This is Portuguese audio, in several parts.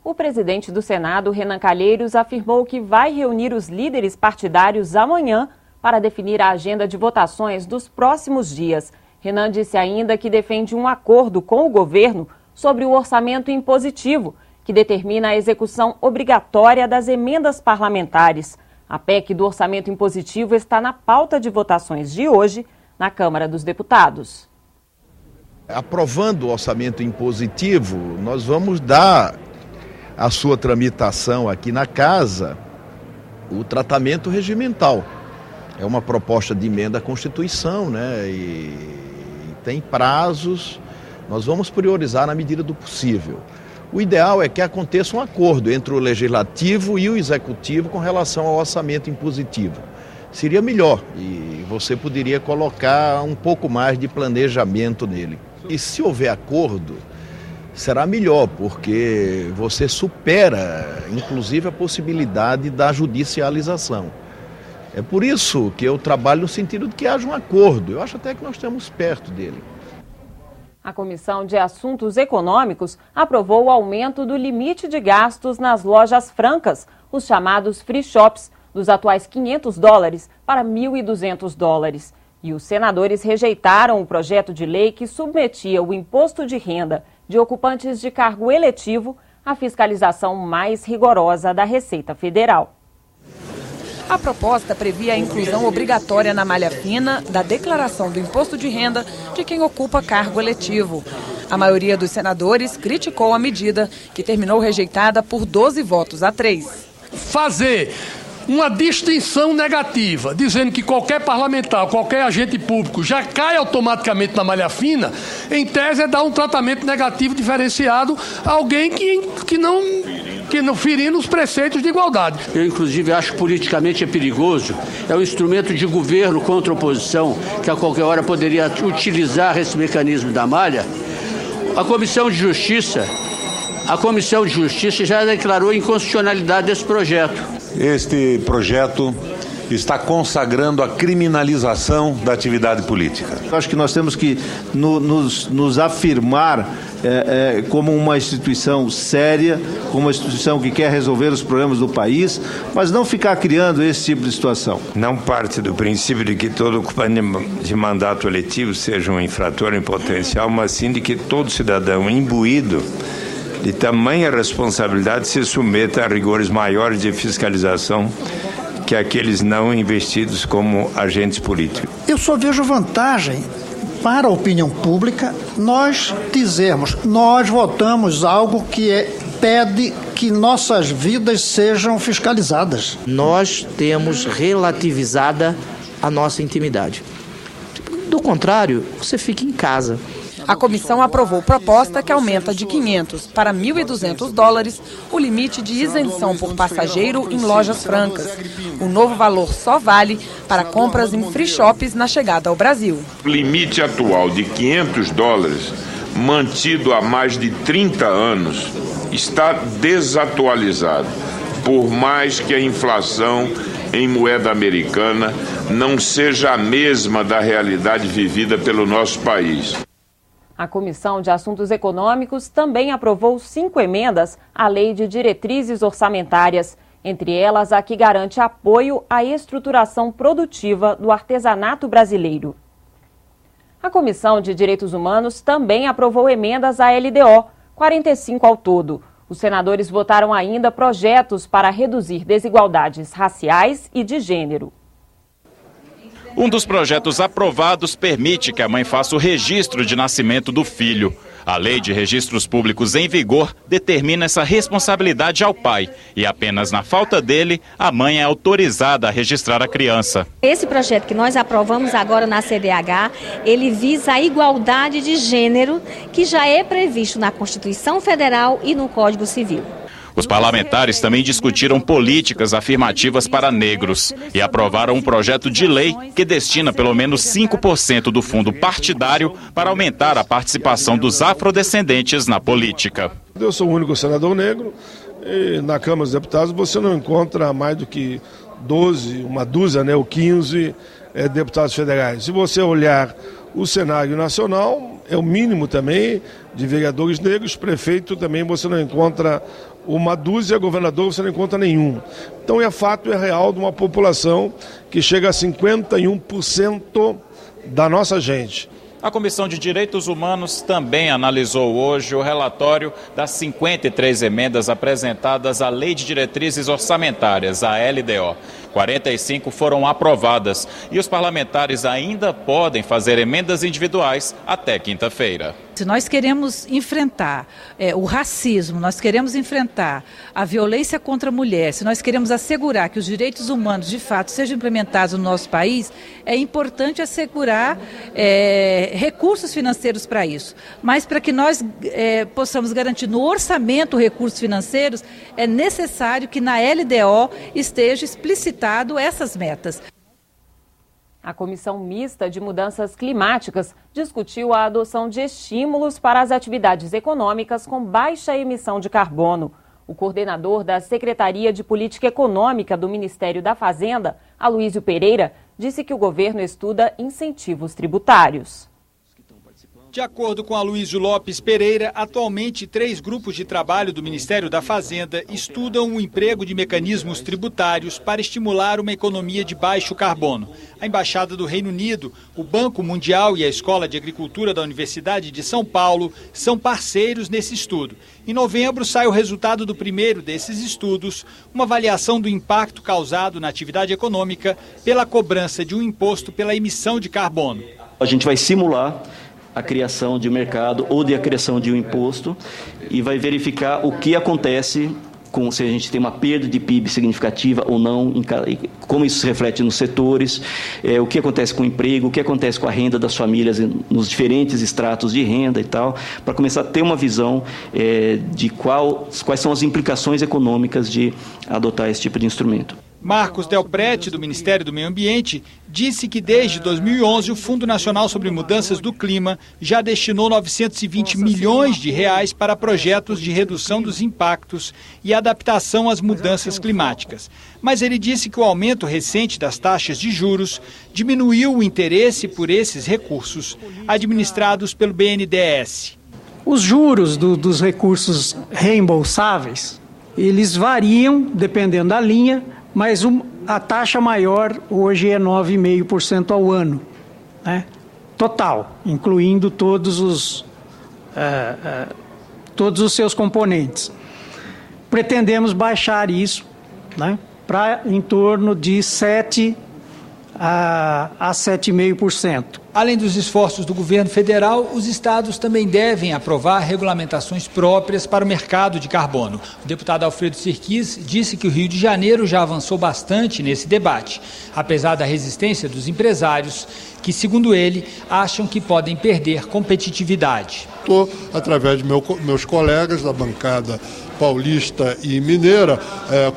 O presidente do Senado, Renan Calheiros, afirmou que vai reunir os líderes partidários amanhã para definir a agenda de votações dos próximos dias. Renan disse ainda que defende um acordo com o governo sobre o orçamento impositivo, que determina a execução obrigatória das emendas parlamentares. A PEC do orçamento impositivo está na pauta de votações de hoje na Câmara dos Deputados. Aprovando o orçamento impositivo, nós vamos dar a sua tramitação aqui na casa o tratamento regimental. É uma proposta de emenda à Constituição, né? E tem prazos, nós vamos priorizar na medida do possível. O ideal é que aconteça um acordo entre o Legislativo e o Executivo com relação ao orçamento impositivo. Seria melhor e você poderia colocar um pouco mais de planejamento nele. E se houver acordo, será melhor, porque você supera, inclusive, a possibilidade da judicialização. É por isso que eu trabalho no sentido de que haja um acordo. Eu acho até que nós estamos perto dele. A Comissão de Assuntos Econômicos aprovou o aumento do limite de gastos nas lojas francas, os chamados free shops, dos atuais $500 para $1.200. E os senadores rejeitaram o projeto de lei que submetia o imposto de renda de ocupantes de cargo eletivo à fiscalização mais rigorosa da Receita Federal. A proposta previa a inclusão obrigatória na malha fina da declaração do imposto de renda de quem ocupa cargo eletivo. A maioria dos senadores criticou a medida, que terminou rejeitada por 12 votos a 3. Fazer uma distinção negativa, dizendo que qualquer parlamentar, qualquer agente público já cai automaticamente na malha fina, em tese é dar um tratamento negativo diferenciado a alguém que não ferindo os preceitos de igualdade. Eu, inclusive, acho que politicamente é perigoso. É um instrumento de governo contra a oposição, que a qualquer hora poderia utilizar esse mecanismo da malha. A Comissão de Justiça já declarou a inconstitucionalidade desse projeto. Este projeto está consagrando a criminalização da atividade política. Eu acho que nós temos que nos afirmar como uma instituição séria, como uma instituição que quer resolver os problemas do país, mas não ficar criando esse tipo de situação. Não parte do princípio de que todo ocupante de mandato eletivo seja um infrator em potencial, mas sim de que todo cidadão imbuído de tamanha responsabilidade se submeta a rigores maiores de fiscalização que aqueles não investidos como agentes políticos. Eu só vejo vantagem para a opinião pública nós dizermos, nós votamos algo que pede que nossas vidas sejam fiscalizadas. Nós temos relativizada a nossa intimidade. Do contrário, você fica em casa. A comissão aprovou proposta que aumenta de $500 para $1.200 o limite de isenção por passageiro em lojas francas. O novo valor só vale para compras em free shops na chegada ao Brasil. O limite atual de $500, mantido há mais de 30 anos, está desatualizado, por mais que a inflação em moeda americana não seja a mesma da realidade vivida pelo nosso país. A Comissão de Assuntos Econômicos também aprovou 5 emendas à Lei de Diretrizes Orçamentárias, entre elas a que garante apoio à estruturação produtiva do artesanato brasileiro. A Comissão de Direitos Humanos também aprovou emendas à LDO, 45 ao todo. Os senadores votaram ainda projetos para reduzir desigualdades raciais e de gênero. Um dos projetos aprovados permite que a mãe faça o registro de nascimento do filho. A Lei de Registros Públicos em vigor determina essa responsabilidade ao pai e apenas na falta dele, a mãe é autorizada a registrar a criança. Esse projeto que nós aprovamos agora na CDH, ele visa a igualdade de gênero que já é previsto na Constituição Federal e no Código Civil. Os parlamentares também discutiram políticas afirmativas para negros e aprovaram um projeto de lei que destina pelo menos 5% do fundo partidário para aumentar a participação dos afrodescendentes na política. Eu sou o único senador negro e na Câmara dos Deputados você não encontra mais do que 12, uma dúzia, ou 15 deputados federais. Se você olhar o cenário nacional, é o mínimo também de vereadores negros. Prefeito também você não encontra uma dúzia, governador você não encontra nenhum. Então é fato, é real de uma população que chega a 51% da nossa gente. A Comissão de Direitos Humanos também analisou hoje o relatório das 53 emendas apresentadas à Lei de Diretrizes Orçamentárias, a LDO. 45 foram aprovadas e os parlamentares ainda podem fazer emendas individuais até quinta-feira. Se nós queremos enfrentar o racismo, nós queremos enfrentar a violência contra a mulher, se nós queremos assegurar que os direitos humanos de fato sejam implementados no nosso país, é importante assegurar recursos financeiros para isso. Mas para que nós possamos garantir no orçamento recursos financeiros, é necessário que na LDO esteja explicitado essas metas. A Comissão Mista de Mudanças Climáticas discutiu a adoção de estímulos para as atividades econômicas com baixa emissão de carbono. O coordenador da Secretaria de Política Econômica do Ministério da Fazenda, Aloísio Pereira, disse que o governo estuda incentivos tributários. De acordo com Aloísio Lopes Pereira, atualmente 3 grupos de trabalho do Ministério da Fazenda estudam o emprego de mecanismos tributários para estimular uma economia de baixo carbono. A Embaixada do Reino Unido, o Banco Mundial e a Escola de Agricultura da Universidade de São Paulo são parceiros nesse estudo. Em novembro sai o resultado do primeiro desses estudos, uma avaliação do impacto causado na atividade econômica pela cobrança de um imposto pela emissão de carbono. A gente vai simular a criação de um mercado ou de a criação de um imposto e vai verificar o que acontece se a gente tem uma perda de PIB significativa ou não, como isso se reflete nos setores, o que acontece com o emprego, o que acontece com a renda das famílias nos diferentes estratos de renda e tal, para começar a ter uma visão de quais são as implicações econômicas de adotar esse tipo de instrumento. Marcos Del Prete, do Ministério do Meio Ambiente, disse que desde 2011 o Fundo Nacional sobre Mudanças do Clima já destinou 920 milhões de reais para projetos de redução dos impactos e adaptação às mudanças climáticas. Mas ele disse que o aumento recente das taxas de juros diminuiu o interesse por esses recursos administrados pelo BNDES. Os juros dos recursos reembolsáveis, eles variam dependendo da linha, mas a taxa maior hoje é 9,5% ao ano, né? Total, incluindo todos os seus componentes. Pretendemos baixar isso, né, para em torno de 7% a 7,5%. Além dos esforços do governo federal, os estados também devem aprovar regulamentações próprias para o mercado de carbono. O deputado Alfredo Sirquis disse que o Rio de Janeiro já avançou bastante nesse debate, apesar da resistência dos empresários, que, segundo ele, acham que podem perder competitividade. Estou, através de meus colegas da bancada paulista e mineira,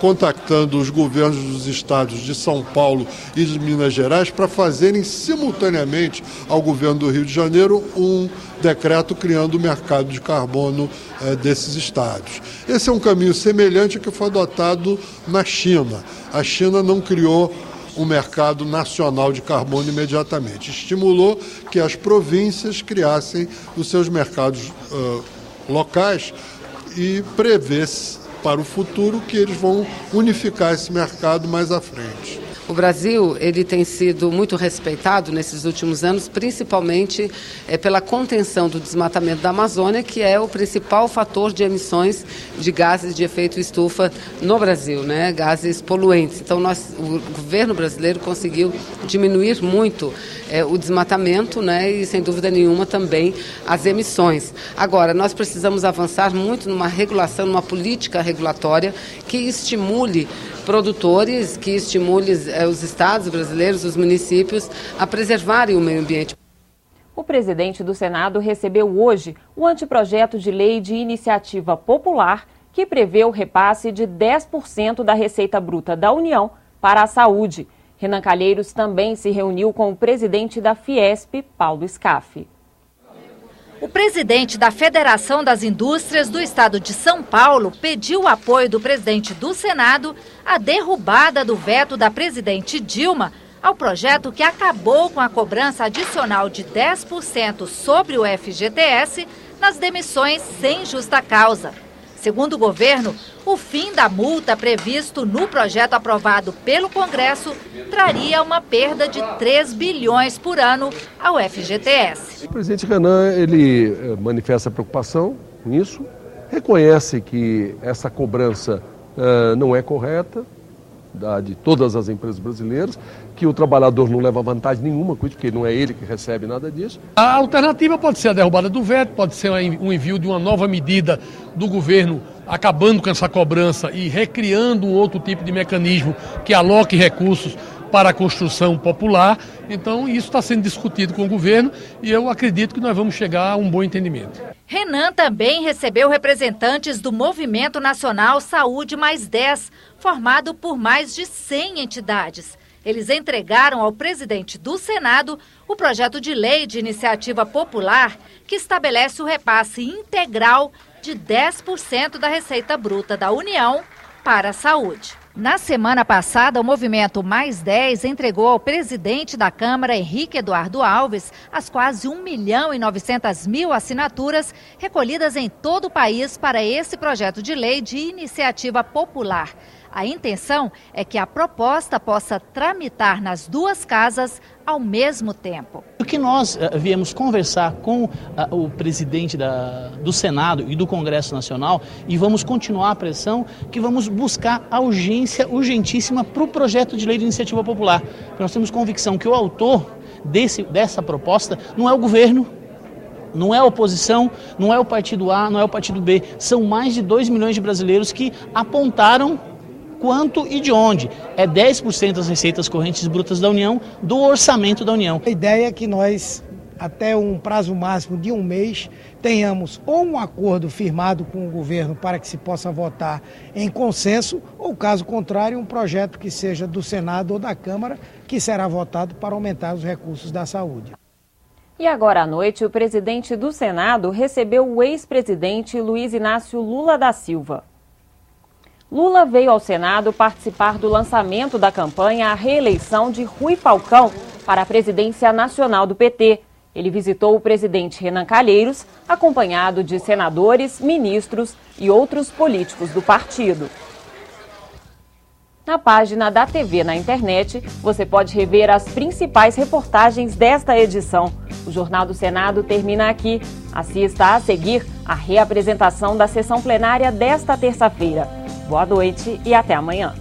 contactando os governos dos estados de São Paulo e de Minas Gerais para fazerem simultaneamente ao governo do Rio de Janeiro um decreto criando o mercado de carbono desses estados. Esse é um caminho semelhante ao que foi adotado na China. A China não criou um mercado nacional de carbono imediatamente. Estimulou que as províncias criassem os seus mercados locais e prevê-se para o futuro que eles vão unificar esse mercado mais à frente. O Brasil, ele tem sido muito respeitado nesses últimos anos, principalmente pela contenção do desmatamento da Amazônia, que é o principal fator de emissões de gases de efeito estufa no Brasil, né? Gases poluentes. Então, o governo brasileiro conseguiu diminuir muito o desmatamento, né? E, sem dúvida nenhuma, também as emissões. Agora, nós precisamos avançar muito numa regulação, numa política regulatória que estimule produtores, que estimule os estados brasileiros, os municípios, a preservarem o meio ambiente. O presidente do Senado recebeu hoje o anteprojeto de lei de iniciativa popular que prevê o repasse de 10% da Receita Bruta da União para a saúde. Renan Calheiros também se reuniu com o presidente da Fiesp, Paulo Scaff. O presidente da Federação das Indústrias do Estado de São Paulo pediu o apoio do presidente do Senado à derrubada do veto da presidente Dilma ao projeto que acabou com a cobrança adicional de 10% sobre o FGTS nas demissões sem justa causa. Segundo o governo, o fim da multa previsto no projeto aprovado pelo Congresso traria uma perda de 3 bilhões por ano ao FGTS. O presidente Renan, ele manifesta preocupação com isso, reconhece que essa cobrança não é correta, de todas as empresas brasileiras, que o trabalhador não leva vantagem nenhuma com isso, porque não é ele que recebe nada disso. A alternativa pode ser a derrubada do veto, pode ser um envio de uma nova medida do governo acabando com essa cobrança e recriando um outro tipo de mecanismo que aloque recursos para a construção popular. Então isso está sendo discutido com o governo e eu acredito que nós vamos chegar a um bom entendimento. Renan também recebeu representantes do Movimento Nacional Saúde Mais 10, formado por mais de 100 entidades. Eles entregaram ao presidente do Senado o projeto de lei de iniciativa popular que estabelece o repasse integral de 10% da receita bruta da União para a saúde. Na semana passada, o Movimento Mais 10 entregou ao presidente da Câmara, Henrique Eduardo Alves, as quase 1.900.000 assinaturas recolhidas em todo o país para esse projeto de lei de iniciativa popular. A intenção é que a proposta possa tramitar nas duas casas ao mesmo tempo. O que nós viemos conversar com o presidente do Senado e do Congresso Nacional e vamos continuar a pressão que vamos buscar a urgência urgentíssima para o projeto de lei de iniciativa popular. Porque nós temos convicção que o autor dessa proposta não é o governo, não é a oposição, não é o partido A, não é o partido B. São mais de 2 milhões de brasileiros que apontaram quanto e de onde. É 10% das receitas correntes brutas da União, do orçamento da União. A ideia é que nós, até um prazo máximo de 1 mês, tenhamos ou um acordo firmado com o governo para que se possa votar em consenso, ou caso contrário, um projeto que seja do Senado ou da Câmara, que será votado para aumentar os recursos da saúde. E agora à noite, o presidente do Senado recebeu o ex-presidente Luiz Inácio Lula da Silva. Lula veio ao Senado participar do lançamento da campanha à reeleição de Rui Falcão para a presidência nacional do PT. Ele visitou o presidente Renan Calheiros, acompanhado de senadores, ministros e outros políticos do partido. Na página da TV na internet, você pode rever as principais reportagens desta edição. O Jornal do Senado termina aqui. Assista a seguir a reapresentação da sessão plenária desta terça-feira. Boa noite e até amanhã.